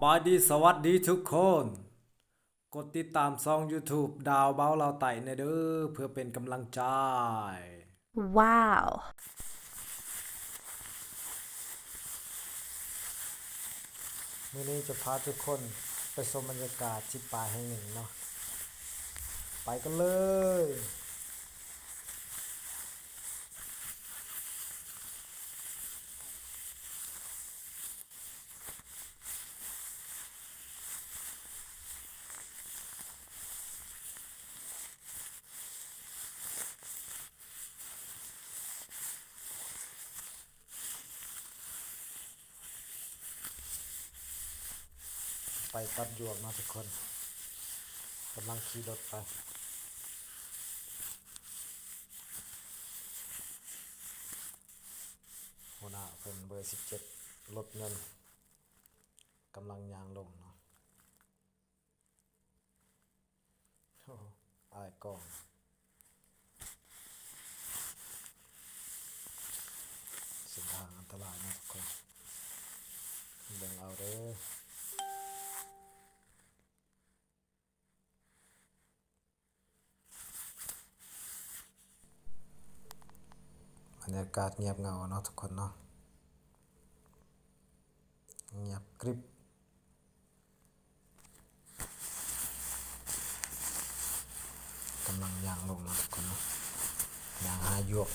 บายดีสวัสดีทุกคนกดติดตามช่อง YouTube ดาวเบ้าเราไต่ในเด้อเพื่อเป็นกำลังใจ Wow. มื้อนี้จะพาทุกคนไปชมบรรยากาศที่ป่าแห่งหนึ่งเนาะไปกันเลยไปตัดหยวกมาทุกคนกำลังขี่รถไปหัวหน้าเพิ่นเบอร์17รถเงินกำลังยางลงเนาะโอ้โหอายกล้องเส้นทางอันตรายนะทุกคนเบิ่งเอาเด้อบรรยากาศเงียบเหงาเนาะทุกคนเนาะเงียบกริบกำลังยางลงเนาะทุกคนเนาะยางหาหยวก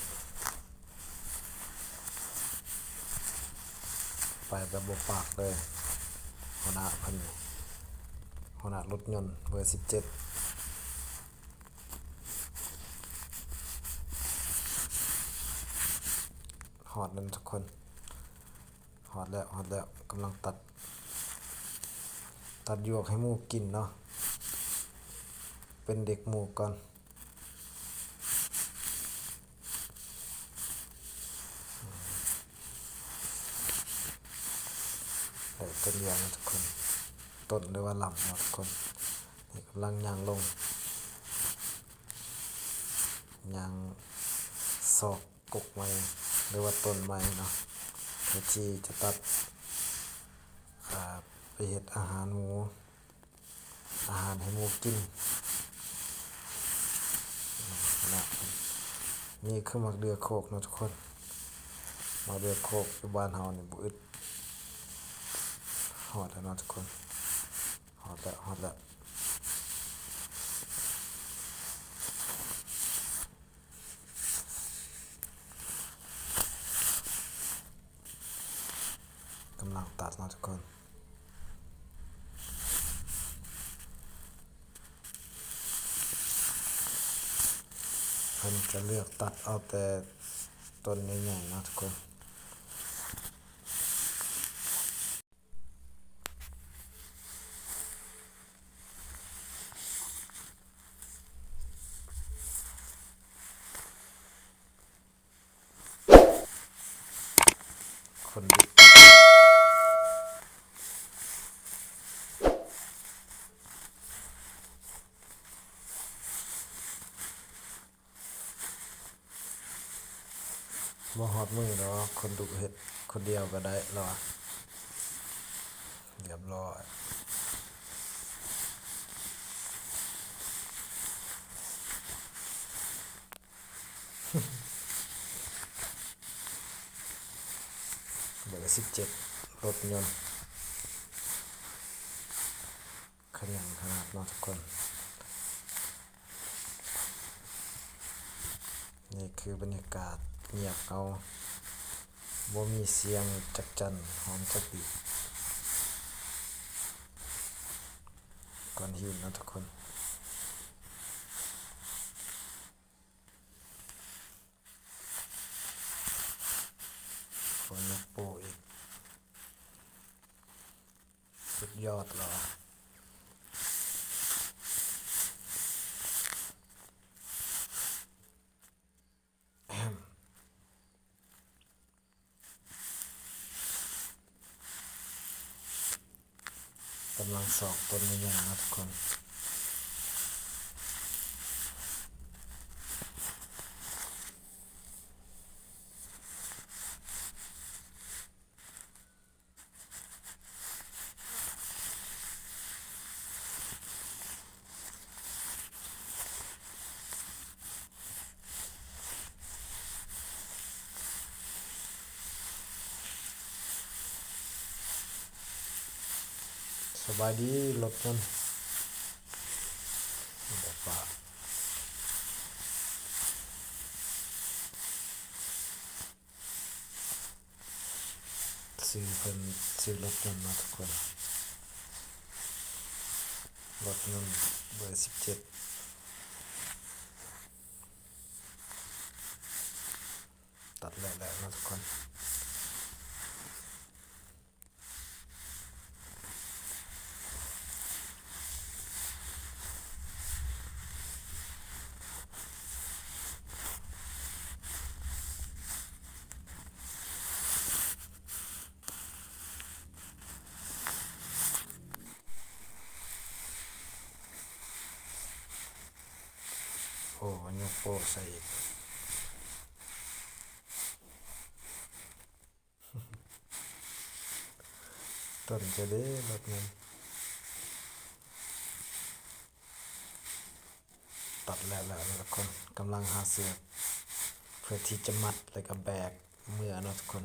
ไปแบบบ่ปากเลยหัวหน้าเพิ่นหัวหน้ารถยนต์เบอร์17ฮอดแล้วทุกคนฮอดแล้วกำลังตัดหยวกให้หมูกินเนาะเป็นเด็กหมูก่อนต้นยางนะทุกคนต้นหรือว่าลำเนาะทุกคนนี่กำลังยางลงยางซอกกกไม้หรือว่าต้นไม้เนาะเพื่อที่จะตัดไปเฮ็ดอาหารหมูอาหารให้หมูกินนะนี่คือมักเดือโคกเนาะทุกคนมักเดือโคกอยู่บ้านเฮานี่บ่อึดฮอดแล้วเนาะทุกคนฮอดแล้วกำลังตัดเนาะทุกคนเพิ่นจะเลือกตัดเอาแต่ต้นใหญ่ๆเนาะทุกคนคนดิบ่ฮอดมือดอกคนดุเฮ็ดคนเดียวก็ได้แล้วอะเรียบร้อยเบอร์17รถยนต์ขยันขนาดเนาะทุกคนนี่คือบรรยากาศเงียบเงาบ่มีเสียงจักจั่นหอมจักปีก้อนหินเนาะทุกคนฝนมาโปรยอีกสุดยอดเลยกำลังสอกต้นใหญ่ๆนะทุกคน บายดีรถมันบอกว่าซื้อรถยนต์มาทุกคนรถยนต์เบอร์17ตัดแล้วนะทุกคนโอ้มันยกโป้ใส่อีกต้นจะได้รถมันตัดแล้วนะทุกคนกำลังหาเสือกเพื่อที่จะมัดแล้วก็แบกเมื่อนะทุกคน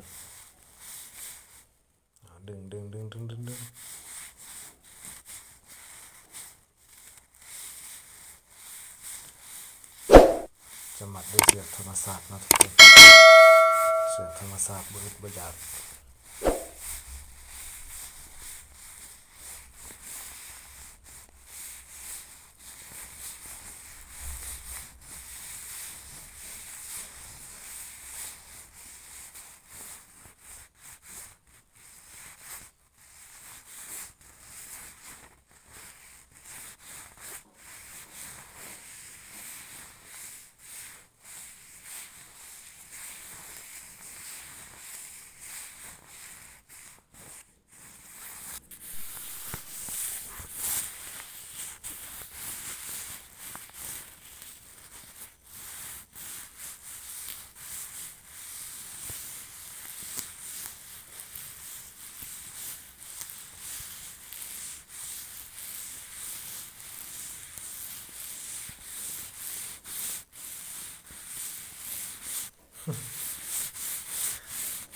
ดึงจะมัดด้วยเสือกธรรมศาสตร์นะทุกคนเสือกธรรมศาสตร์บุรุษบยาก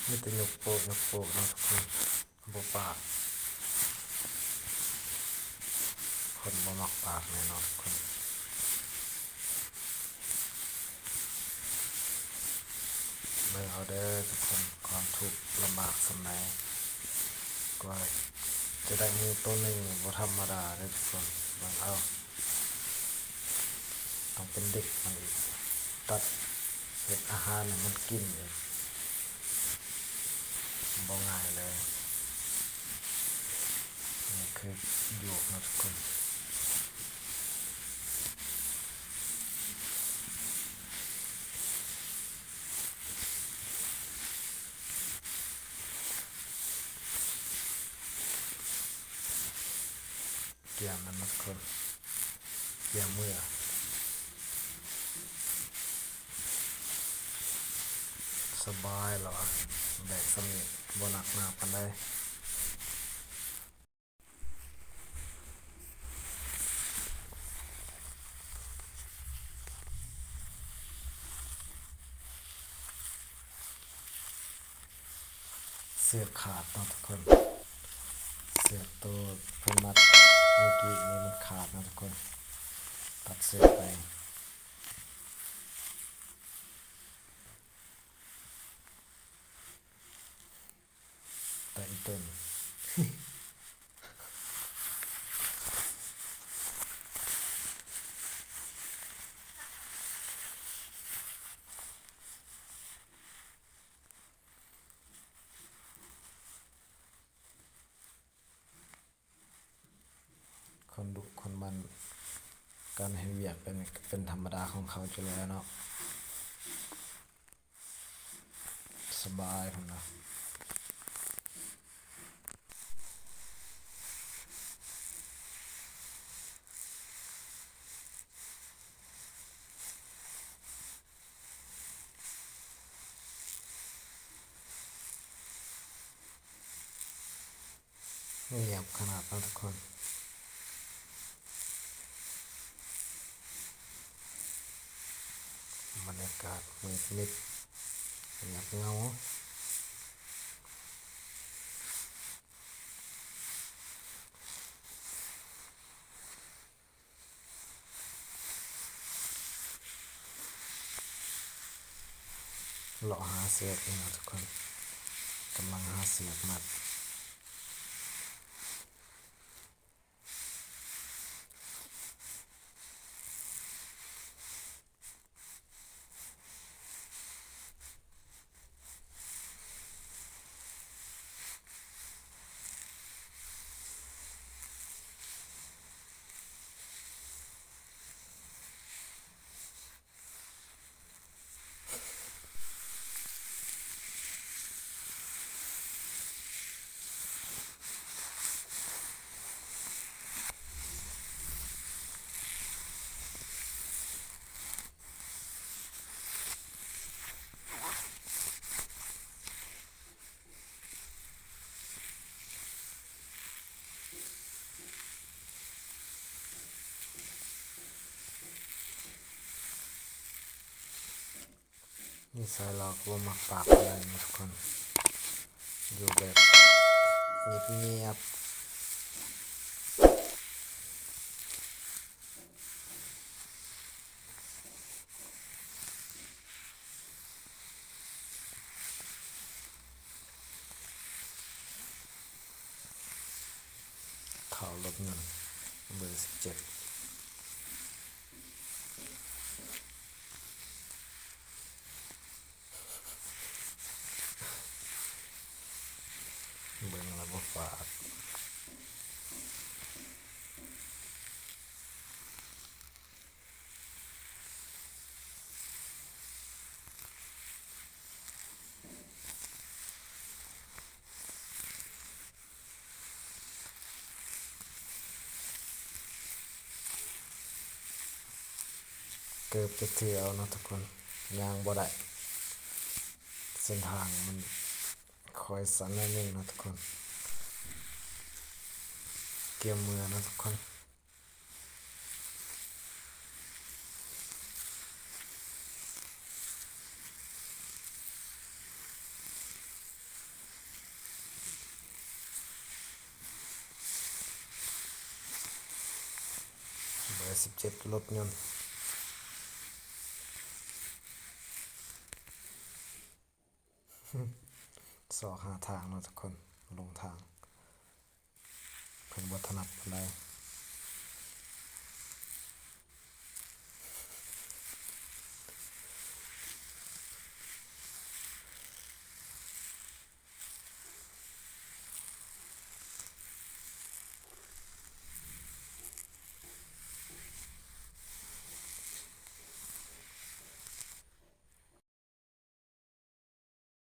ไม่แต่ยกโป้นะทุกคนบ่ปากคนบ่มักปากแน่นอนทุกคนเบิ่งเอาเด้อทุกคนความทุกข์ลำบากสมัยกว่าจะได้มือตัวหนึ่งบ่ธรรมดาเลยทุกคนเบิ่งเอาต้องเป็นเด็กมันอีกตัดเห็ดอาหารมันกินอีกบ่ง่ายเลยนี่คืออยู่นะทุกคนเกี่ยงมันนะทุกคนเกี่ยงเมื่อสบายเหรอแบกสมิธบ่หนักหนาปานใดเสือกขาดนะทุกคนเสือกตัวเพิ่นมัดเมื่อกี้นี้มันขาดนะทุกคนตัดเสือกไปแต่อีต้นคนดุคนมันการให้เวียกเป็นธรรมดาของเขาอยู่แล้วเนาะสบายพุ่นนะเงียบขนาดนั้นทุกคนบรรยากาศมืดมิดเงียบเงา เลาะหาเสียบนี่นะทุกคนกำลังหาเสียบมัดนี่ใส่เราก็มักปากอะไรนะทุกคนอยู่แบบเงียบๆข่าวรถเงินเบอร์17เบิ่งแล้วบ่ฝากเกือบจะเที่ยวนะทุกคนย่างบ่ได้เส้นทางมันคอยสั่นนิดนึงนะทุกคนเกี่ยวมือนะทุกคนเบอร์17รถยนต์สอกหาทางนะทุกคนลงทางเพิ่นบ่ถนัดปานใด